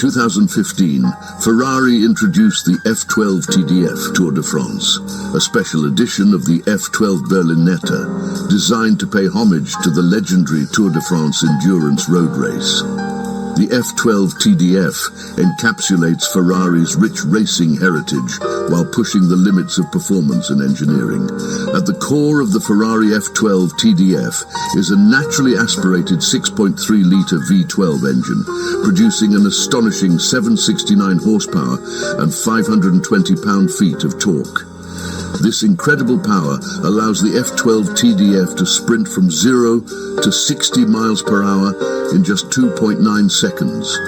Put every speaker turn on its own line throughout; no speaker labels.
2015, Ferrari introduced the F12 TDF Tour de France, a special edition of the F12 Berlinetta, designed to pay homage to the legendary Tour de France endurance road race. The F12 TDF encapsulates Ferrari's rich racing heritage while pushing the limits of performance and engineering. At the core of the Ferrari F12 TDF is a naturally aspirated 6.3-litre V12 engine, producing an astonishing 769 horsepower and 520 pound-feet of torque. This incredible power allows the F12 TDF to sprint from 0 to 60 miles per hour in just 2.9 seconds,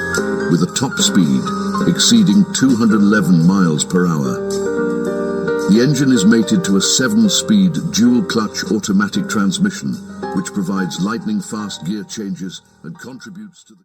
with a top speed exceeding 211 miles per hour. The engine is mated to a 7-speed dual-clutch automatic transmission, which provides lightning-fast gear changes and contributes to the